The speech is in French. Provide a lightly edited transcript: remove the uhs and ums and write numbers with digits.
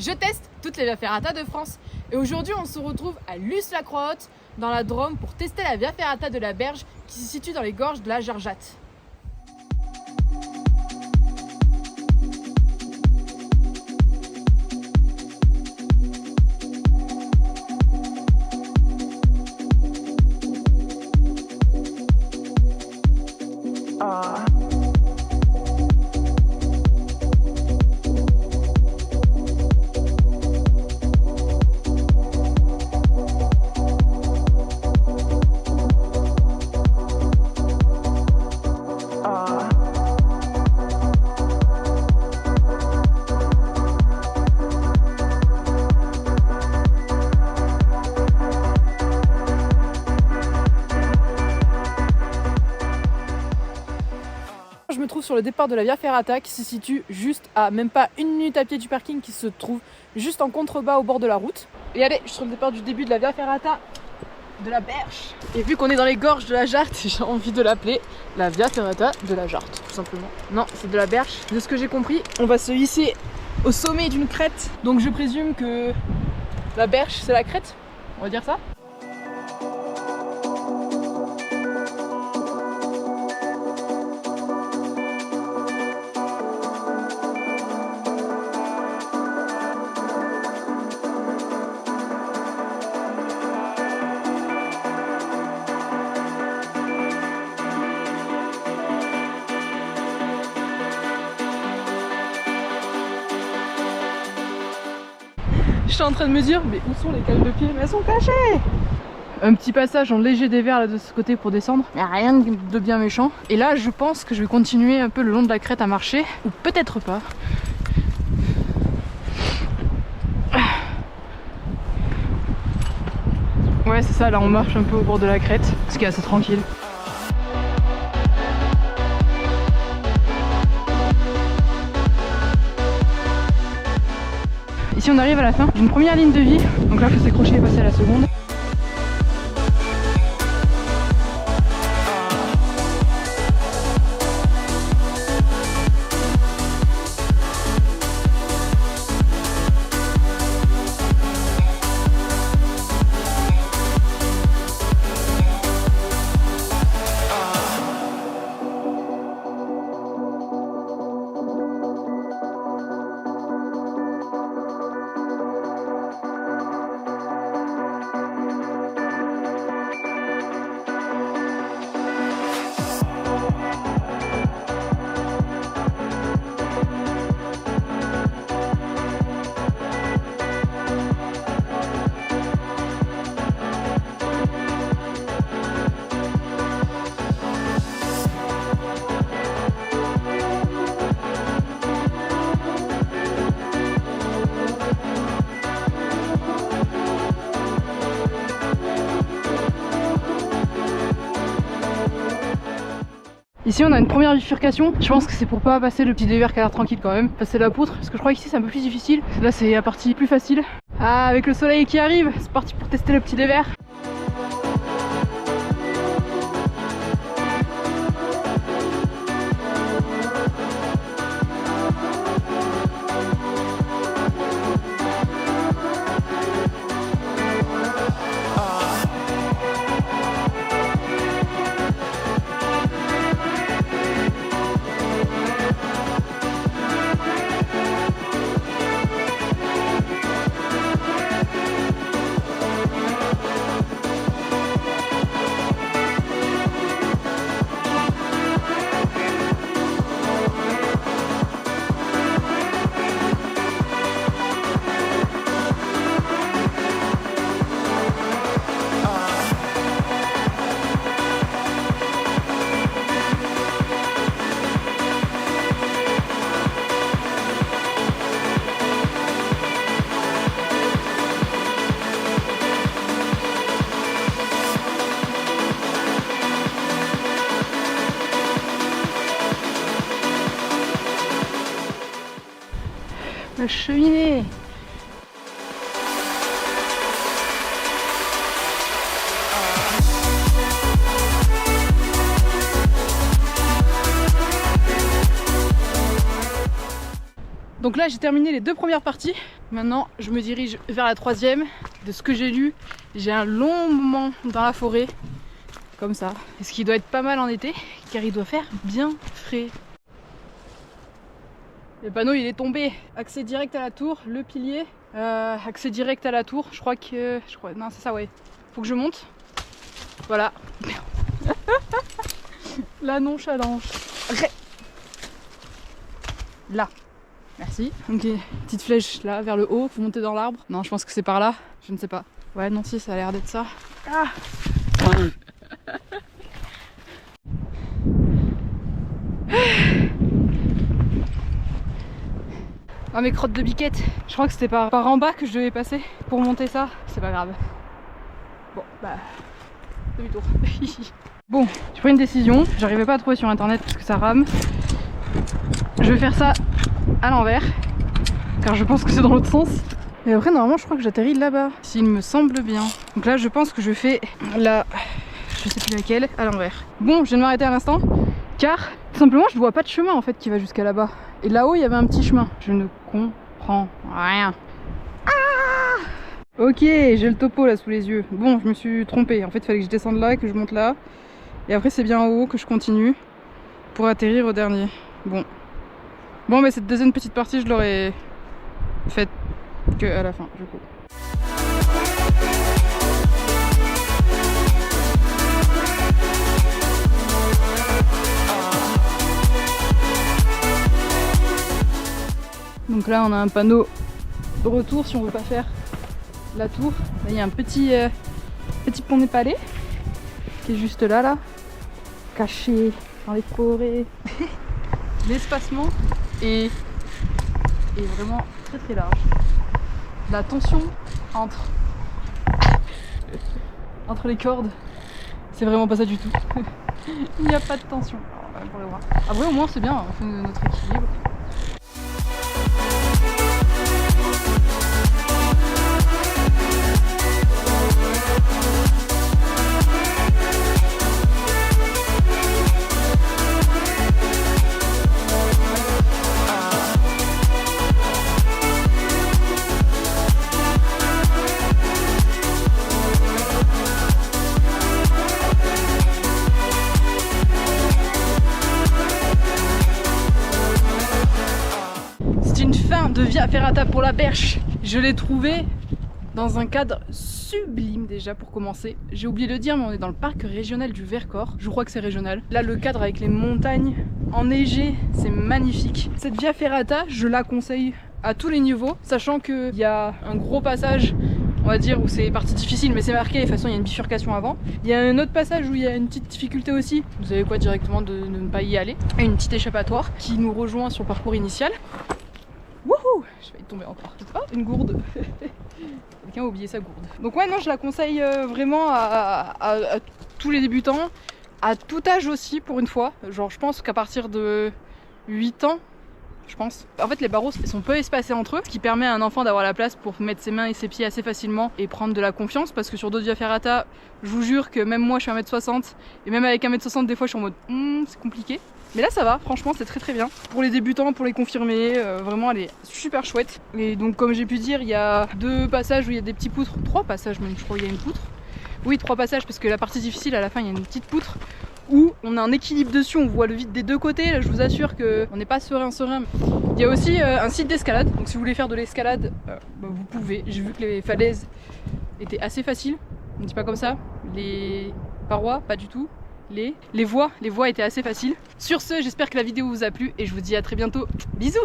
Je teste toutes les Via Ferrata de France. Et aujourd'hui, on se retrouve à Luce-la-Croix-Haute, dans la Drôme, pour tester la Via Ferrata de la Berge qui se situe dans les gorges de la Jarjate. Je me trouve sur le départ de la Via Ferrata qui se situe juste à même pas 1 minute à pied du parking qui se trouve juste en contrebas au bord de la route. Et allez, je suis sur le départ du début de la Via Ferrata de la Berge. Et vu qu'on est dans les gorges de la Jarte, j'ai envie de l'appeler la Via Ferrata de la Jarte, tout simplement. Non, c'est de la Berge. De ce que j'ai compris, on va se hisser au sommet d'une crête. Donc je présume que la Berge, c'est la crête. On va dire ça. Je suis en train de me dire, mais où sont les cales de pied? Mais elles sont cachées! Un petit passage en léger dévers là de ce côté pour descendre, mais rien de bien méchant. Et là, je pense que je vais continuer un peu le long de la crête à marcher, ou peut-être pas. Ouais, c'est ça, là on marche un peu au bord de la crête, ce qui est assez tranquille. Ici on arrive à la fin d'une première ligne de vie, donc là il faut s'accrocher et passer à la seconde. Ici on a une première bifurcation, je pense que c'est pour pas passer le petit dévers qui a l'air tranquille quand même, passer la poutre, parce que je crois qu'ici c'est un peu plus difficile, là c'est la partie plus facile. Ah, avec le soleil qui arrive, c'est parti pour tester le petit dévers. La cheminée. Donc là j'ai terminé les 2 premières parties. Maintenant je me dirige vers la 3e. De ce que j'ai lu, j'ai un long moment dans la forêt. Comme ça. Et ce qui doit être pas mal en été, car il doit faire bien frais. Le panneau il est tombé. Accès direct à la tour, le pilier. Accès direct à la tour. Je crois que... non c'est ça ouais. Faut que je monte. Voilà. La nonchalance. Là. Merci. Ok. Petite flèche là vers le haut. Vous montez dans l'arbre. Non je pense que c'est par là. Je ne sais pas. Ouais non si ça a l'air d'être ça. Ah. Ah mes crottes de biquette. Je crois que c'était par en bas que je devais passer pour monter ça. C'est pas grave. Bon bah demi-tour. Bon, j'ai pris une décision. J'arrivais pas à trouver sur internet parce que ça rame. Je vais faire ça à l'envers car je pense que c'est dans l'autre sens. Et après normalement je crois que j'atterris là-bas, s'il me semble bien. Donc là je pense que je fais la... je sais plus laquelle, à l'envers. Bon, je viens de m'arrêter à l'instant car tout simplement je vois pas de chemin en fait qui va jusqu'à là-bas. Et là-haut il y avait un petit chemin. Je ne comprends rien. Ah, ok, j'ai le topo là sous les yeux. Bon, je me suis trompée. En fait il fallait que je descende là et que je monte là. Et après c'est bien en haut que je continue pour atterrir au dernier. Bon. Bon mais cette deuxième petite partie je l'aurais faite que à la fin du coup. Donc là on a un panneau de retour si on veut pas faire la tour. Là il y a un petit pont népalais qui est juste là, caché dans les forêts. L'espacement est vraiment très très large. La tension entre les cordes, c'est vraiment pas ça du tout. Il n'y a pas de tension. Alors, pour le voir. Après au moins c'est bien, on fait notre équilibre. De Via Ferrata pour la Berche. Je l'ai trouvé dans un cadre sublime déjà pour commencer. J'ai oublié de le dire mais on est dans le parc régional du Vercors. Je crois que c'est régional. Là le cadre avec les montagnes enneigées, c'est magnifique. Cette Via Ferrata, je la conseille à tous les niveaux, sachant qu'il y a un gros passage, on va dire, où c'est partie difficile mais c'est marqué, de toute façon il y a une bifurcation avant. Il y a un autre passage où il y a une petite difficulté aussi, vous savez quoi, directement de ne pas y aller. Et une petite échappatoire qui nous rejoint sur le parcours initial. Wouhou, je vais y tomber encore. Oh, une gourde. Quelqu'un a oublié sa gourde. Donc ouais, non, je la conseille vraiment à tous les débutants, à tout âge aussi pour une fois. Genre je pense qu'à partir de 8 ans, je pense. En fait les barreaux sont peu espacés entre eux, ce qui permet à un enfant d'avoir la place pour mettre ses mains et ses pieds assez facilement et prendre de la confiance, parce que sur d'autres Via Ferrata, je vous jure que même moi je suis 1m60 et même avec 1m60 des fois je suis en mode c'est compliqué. Mais là ça va, franchement c'est très très bien. Pour les débutants, pour les confirmés, vraiment elle est super chouette. Et donc comme j'ai pu dire, il y a 2 passages où il y a des petits poutres, 3 passages même, je crois qu'il y a une poutre. Oui, 3 passages parce que la partie difficile à la fin il y a une petite poutre où on a un équilibre dessus, on voit le vide des 2 côtés. Là je vous assure qu'on n'est pas serein. Il y a aussi un site d'escalade, donc si vous voulez faire de l'escalade, vous pouvez. J'ai vu que les falaises étaient assez faciles, on ne dit pas comme ça. Les parois, pas du tout. Les voies étaient assez faciles. Sur ce, j'espère que la vidéo vous a plu et je vous dis à très bientôt. Bisous!